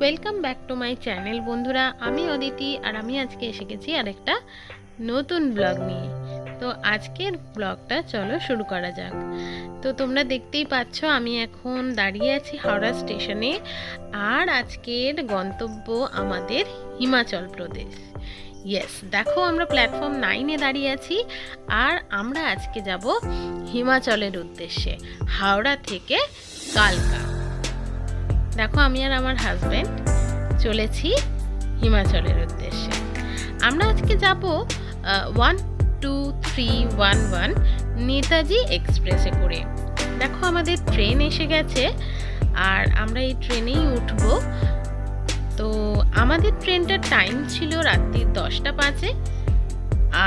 Welcome back to my channel বন্ধুরা, আমি অদিতি আর আমি আজকে এসে গেছি আরেকটা নতুন ব্লগ নিয়ে। তো আজকের ব্লগটা চলো শুরু করা যাক। তো তোমরা দেখতেই পাচ্ছ আমি এখন দাঁড়িয়ে আছি হাওড়া স্টেশনে, আর আজকের গন্তব্য আমাদের হিমাচল প্রদেশ। ইয়েস, দেখো আমরা প্ল্যাটফর্ম 9-এ দাঁড়িয়ে আছি, আর আমরা আজকে যাব হিমাচলের উদ্দেশ্যে হাওড়া থেকে কালকা। দেখো আমি আর আমার হাজব্যান্ড চলেছি হিমাচলের উদ্দেশ্যে। আমরা আজকে যাব 12311 নেতাজি এক্সপ্রেসে করে। দেখো আমাদের ট্রেন এসে গেছে আর আমরা এই ট্রেনেই উঠব। তো আমাদের ট্রেনটার টাইম ছিল রাত্রি 10টা 5-এ,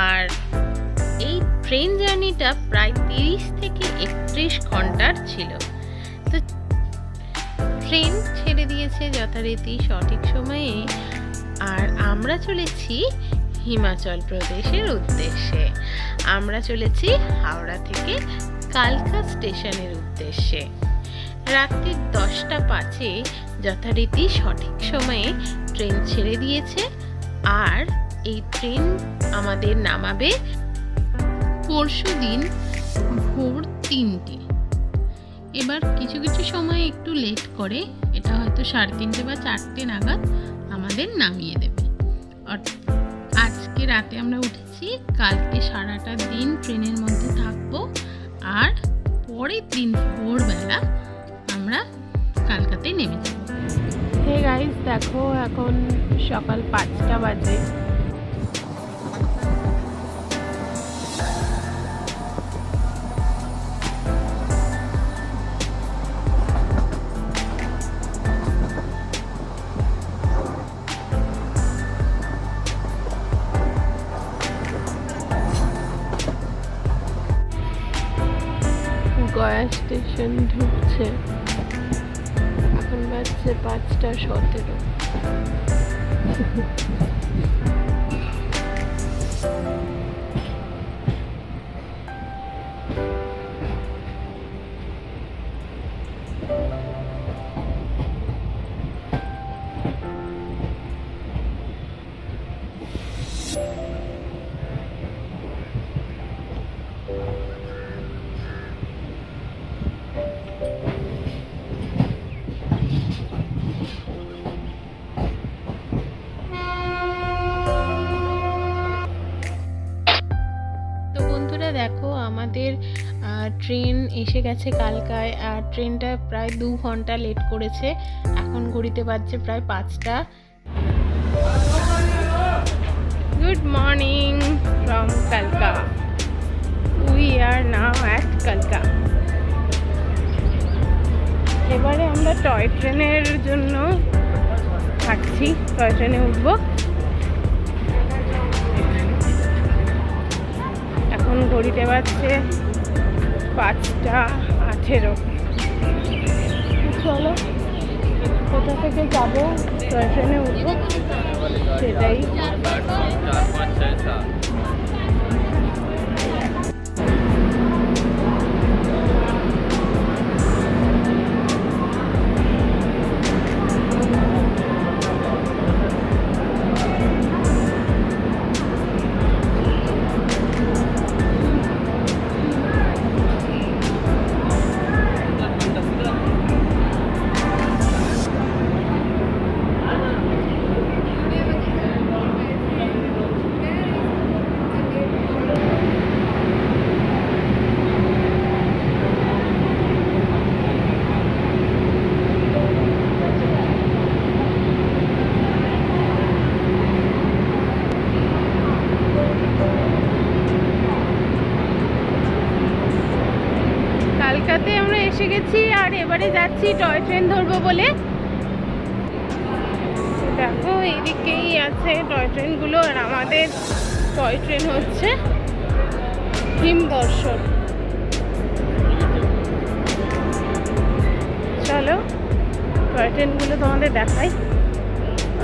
আর এই ট্রেন জার্নিটা প্রায় 30 থেকে 31 ঘন্টার ছিল। তো ট্রেন ছেড়ে দিয়েছে যথারীতি সঠিক সময়ে, আর আমরা চলেছি হিমাচল প্রদেশের উদ্দেশ্যে। আমরা চলেছি হাওড়া থেকে কালকা স্টেশনের উদ্দেশ্যে। রাত্রি 10টা 5-এ যথারীতি সঠিক সময়ে ট্রেন ছেড়ে দিয়েছে, আর এই ট্রেন আমাদের নামাবে পরশুদিন ভোর 3টে। এবার কিছু কিছু সময় একটু লেট করে, এটা হয়তো 3:30 বা 4টে নাগাদ আমাদের নামিয়ে দেবে। আজকে রাতে আমরা উঠেছি, কালকে সারাটা দিন ট্রেনের মধ্যে থাকবো, আর পরের দিন ভোরবেলা আমরা কালকাতে নেমে যাব। হে গাইস, দেখো এখন সকাল 5টা বাজে। গয়া স্টেশন ঢুকছে, এখন বাজছে 5টা 17। দেখো আমাদের ট্রেন এসে গেছে কালকায়, আর ট্রেনটা প্রায় 2 ঘন্টা লেট করেছে। এখন ঘড়িতে বাজছে প্রায় 5টা। গুড মর্নিং ফ্রম কালকা, উই আর নাও অ্যাট কালকা। এবারে আমরা টয় ট্রেনের জন্য থাকছি, টয় ট্রেনে উঠবো। এখন ঘড়িতে বাজছে 5টা 18। চলো কোথা থেকে যাবো, টয় ট্রেনে উঠবো সেটাই। কালকাতে আমরা এসে গেছি, আর এবারে যাচ্ছি টয় ট্রেন ধরবো বলে। দেখো এইদিকেই আছে টয় ট্রেনগুলো, আর আমাদের টয় ট্রেন হচ্ছে হিমদর্শন। চলো টয় ট্রেনগুলো তোমাদের দেখাই।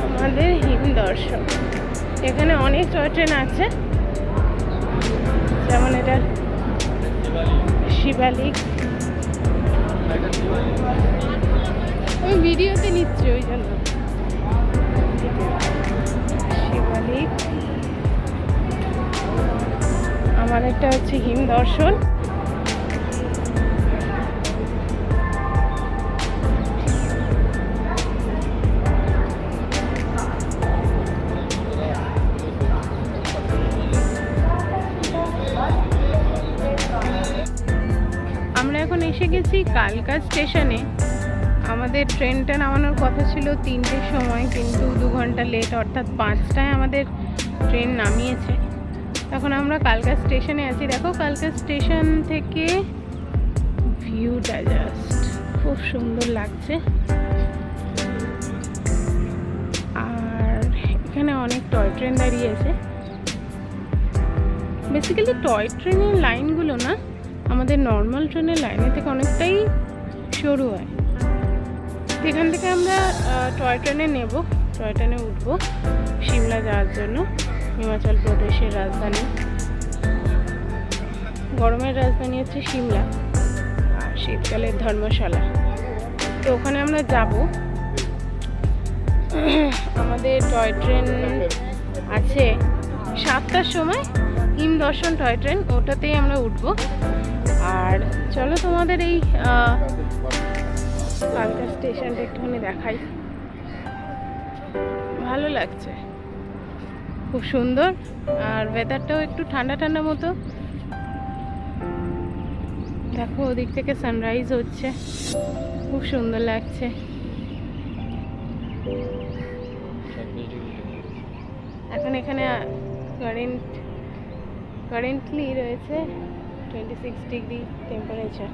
আমাদের হিমদর্শন, এখানে অনেক টয় ট্রেন আছে, যেমন এটা শিবালিক। আমি ভিডিওতে নিচ্ছি ওই জন্য। লেক, আমার একটা হচ্ছে হিম দর্শন। আমরা এখন এসে গেছি কালকা স্টেশনে। আমাদের ট্রেনটা নামানোর কথা ছিল 3টের সময়, কিন্তু 2 ঘন্টা লেট, অর্থাৎ 5টায় আমাদের ট্রেন নামিয়েছে। এখন আমরা কালকা স্টেশনে আছি। দেখো কালকা স্টেশন থেকে ভিউটা জাস্ট খুব সুন্দর লাগছে। আর এখানে অনেক টয় ট্রেন দাঁড়িয়ে আছে। বেসিক্যালি টয় ট্রেনের লাইনগুলো না আমাদের নর্মাল ট্রেনের লাইনের থেকে অনেকটাই সরু হয়। এখান থেকে আমরা টয় ট্রেনে নেব, টয় ট্রেনে উঠবো সিমলা যাওয়ার জন্য, হিমাচল প্রদেশের রাজধানী। গরমের রাজধানী হচ্ছে সিমলা, আর শীতকালের ধর্মশালা। তো ওখানে আমরা যাব। আমাদের টয় ট্রেন আছে 7টার সময়, হিম দর্শন টয় ট্রেন, ওটাতেই আমরা উঠবো। আর চলো তোমাদের এই কালকা স্টেশনটা একটুখানি দেখাই। ভালো লাগছে, খুব সুন্দর। আর ওয়েদারটাও একটু ঠান্ডা ঠান্ডা মতো। দেখো ওদিক থেকে সানরাইজ হচ্ছে, খুব সুন্দর লাগছে। এখন এখানে কারেন্টলি রয়েছে 26 ডিগ্রি টেম্পারেচার।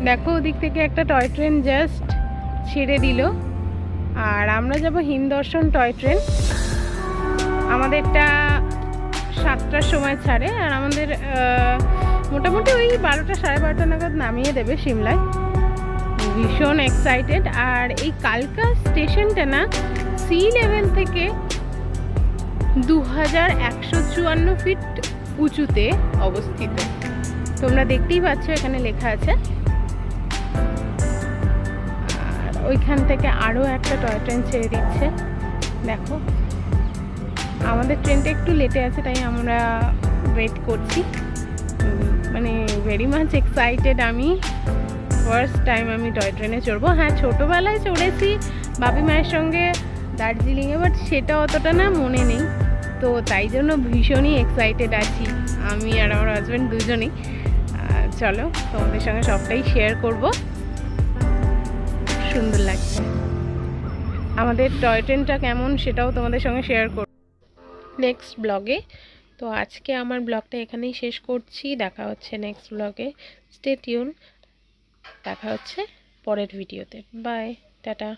দেখো ওদিক থেকে একটা টয় ট্রেন জাস্ট ছেড়ে দিল, আর আমরা যাব হিম দর্শন টয় ট্রেন। আমাদেরটা 7টার সময় ছাড়ে, আর আমাদের মোটামুটি ওই 12টা সাড়ে 12টা নাগাদ নামিয়ে দেবে সিমলায়। ভীষণ এক্সাইটেড। আর এই কালকা স্টেশনটা না সি লেভেল থেকে 2154 ফিট উঁচুতে অবস্থিত। তোমরা দেখতেই পাচ্ছ, এখানে লেখা আছে। আর ওইখান থেকে আরও একটা টয় ট্রেন ছেড়ে দিচ্ছে। দেখো আমাদের ট্রেনটা একটু লেটে আছে, তাই আমরা ওয়েট করছি। মানে ভেরি মাচ এক্সাইটেড আমি। ফার্স্ট টাইম আমি টয় ট্রেনে চড়বো। হ্যাঁ, ছোটোবেলায় চড়েছি বাপি মায়ের সঙ্গে দার্জিলিংয়ে, বাট সেটা অতটা না মনে নেই। তো তাই জন্য ভীষণই এক্সাইটেড আছি আমি আর আমার হাজব্যান্ড দুজনেই। চলো তোমাদের সঙ্গে সবটাই শেয়ার করব। সুন্দর লাগছে। আমাদের টয় ট্রেনটা কেমন সেটাও তোমাদের সঙ্গে শেয়ার করব নেক্সট ব্লগে। তো আজকে আমার ব্লগটা এখানেই শেষ করছি। দেখা হচ্ছে নেক্সট ব্লগে। Stay tune. দেখা হচ্ছে পরের ভিডিওতে। Bye, tata.